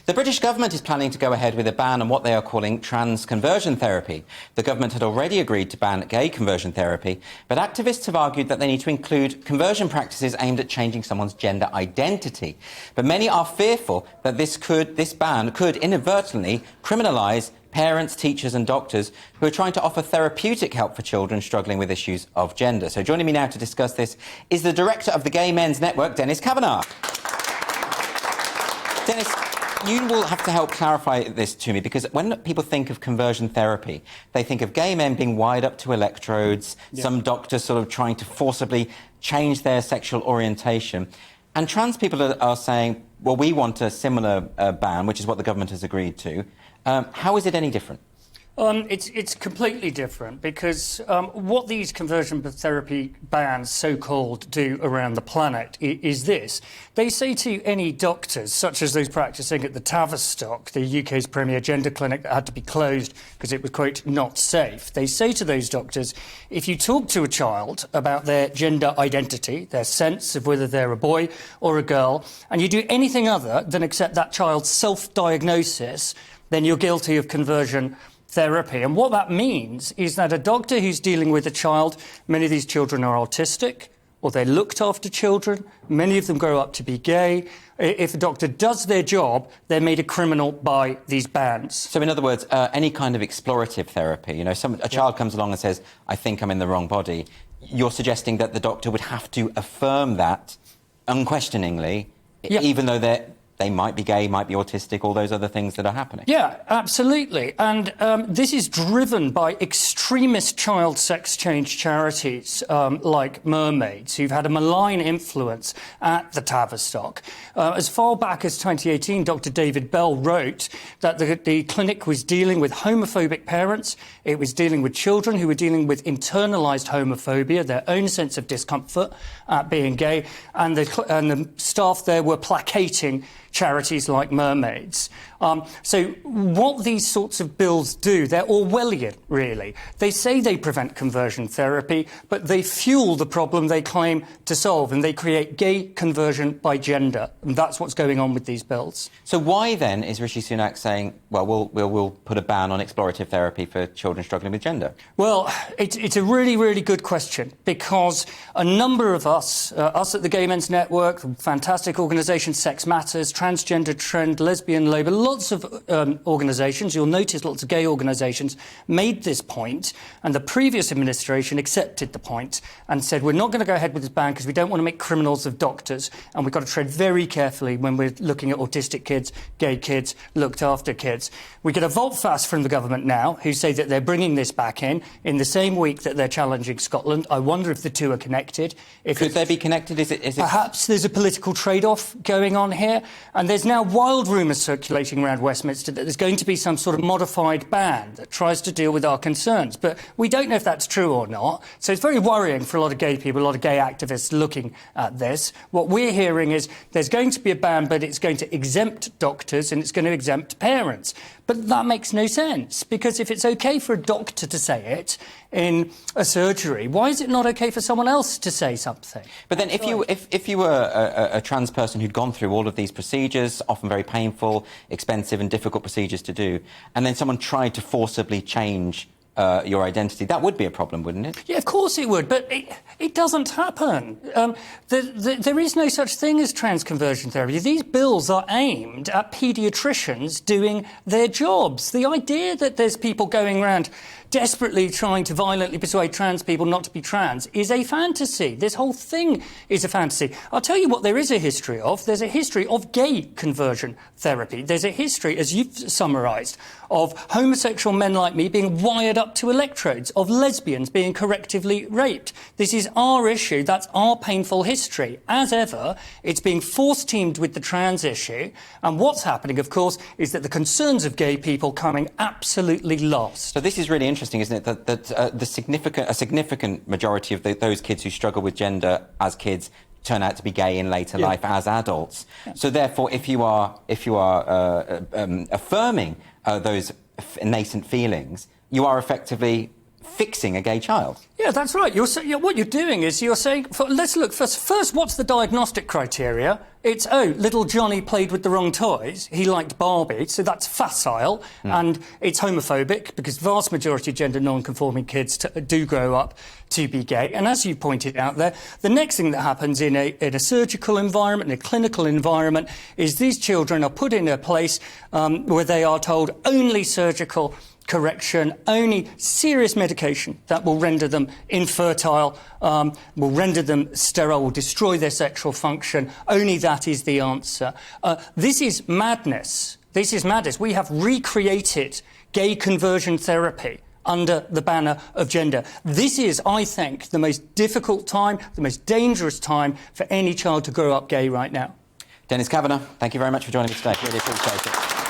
The British government is planning to go ahead with a ban on what they are calling trans conversion therapy. The government had already agreed to ban gay conversion therapy, but activists have argued that they need to include conversion practices aimed at changing someone's gender identity. But many are fearful that this ban could inadvertently criminalise parents, teachers and doctors who are trying to offer therapeutic help for children struggling with issues of gender. So joining me now to discuss this is the director of the Gay Men's Network, Dennis Kavanagh. Dennis, you will have to help clarify this to me, because when people think of conversion therapy, they think of gay men being wired up to electrodes, some doctors sort of trying to forcibly change their sexual orientation. And trans people are saying, well, we want a similar ban, which is what the government has agreed to. How is it any different? It's completely different, because what these conversion therapy bans, so-called, do around the planet is this. They say to any doctors, such as those practising at the Tavistock, the UK's premier gender clinic that had to be closed because it was, quote, not safe, they say to those doctors, if you talk to a child about their gender identity, their sense of whether they're a boy or a girl, and you do anything other than accept that child's self-diagnosis, then you're guilty of conversion therapy. And what that means is that a doctor who's dealing with a child, many of these children are autistic, or they're looked after children, many of them grow up to be gay. If a doctor does their job, they're made a criminal by these bans. So in other words, any kind of explorative therapy, you know, a child comes along and says, I think I'm in the wrong body, you're suggesting that the doctor would have to affirm that unquestioningly, even though they might be gay, might be autistic, all those other things that are happening. Yeah, absolutely. And this is driven by extremist child sex change charities like Mermaids, who've had a malign influence at the Tavistock. As far back as 2018, Dr. David Bell wrote that the clinic was dealing with homophobic parents. It was dealing with children who were dealing with internalised homophobia, their own sense of discomfort at being gay, and the staff there were placating charities like Mermaids. So what these sorts of bills do, they're Orwellian, really. They say they prevent conversion therapy, but they fuel the problem they claim to solve, and they create gay conversion by gender. And that's what's going on with these bills. So why, then, is Rishi Sunak saying, well, we'll put a ban on explorative therapy for children struggling with gender? Well, it's a really, really good question, because a number of us at the Gay Men's Network, the fantastic organisation Sex Matters, Transgender Trend, Lesbian Labour, lots of organisations, you'll notice lots of gay organisations, made this point, and the previous administration accepted the point and said, we're not going to go ahead with this ban because we don't want to make criminals of doctors, and we've got to tread very carefully when we're looking at autistic kids, gay kids, looked after kids. We get a volte-face from the government now, who say that they're bringing this back in the same week that they're challenging Scotland. I wonder if the two are connected. Could they be connected? Is it... Perhaps there's a political trade-off going on here, and there's now wild rumours circulating around Westminster that there's going to be some sort of modified ban that tries to deal with our concerns. But we don't know if that's true or not. So it's very worrying for a lot of gay people, a lot of gay activists looking at this. What we're hearing is there's going to be a ban, but it's going to exempt doctors and it's going to exempt parents. But that makes no sense, because if it's OK for a doctor to say it in a surgery, why is it not OK for someone else to say something? But then if you were a trans person who'd gone through all of these procedures, often very painful, expensive and difficult procedures to do, and then someone tried to forcibly change your identity, that would be a problem, wouldn't it? Yeah, of course it would, but it doesn't happen. There is no such thing as trans conversion therapy. These bills are aimed at paediatricians doing their jobs. The idea that there's people going around desperately trying to violently persuade trans people not to be trans is a fantasy. This whole thing is a fantasy. I'll tell you what there is a history of. There's a history of gay conversion therapy. There's a history, as you've summarised, of homosexual men like me being wired up to electrodes, of lesbians being correctively raped. This is our issue. That's our painful history. As ever, it's being force-teamed with the trans issue. And what's happening, of course, is that the concerns of gay people coming absolutely last. So this is really interesting, isn't it, that a significant majority of those kids who struggle with gender as kids turn out to be gay in later life as adults. So therefore, if you are affirming those nascent feelings, you are effectively fixing a gay child. Yeah, that's right. What you're doing is you're saying, let's look first, what's the diagnostic criteria? It's, little Johnny played with the wrong toys. He liked Barbie, so that's facile, and it's homophobic because vast majority of gender non-conforming kids do grow up to be gay. And as you pointed out there, the next thing that happens in a surgical environment, in a clinical environment, is these children are put in a place where they are told only surgical correction, only serious medication that will render them infertile, will render them sterile, will destroy their sexual function. Only that is the answer. This is madness. This is madness. We have recreated gay conversion therapy under the banner of gender. This is, I think, the most difficult time, the most dangerous time for any child to grow up gay right now. Dennis Kavanagh, thank you very much for joining me today. Really appreciate it.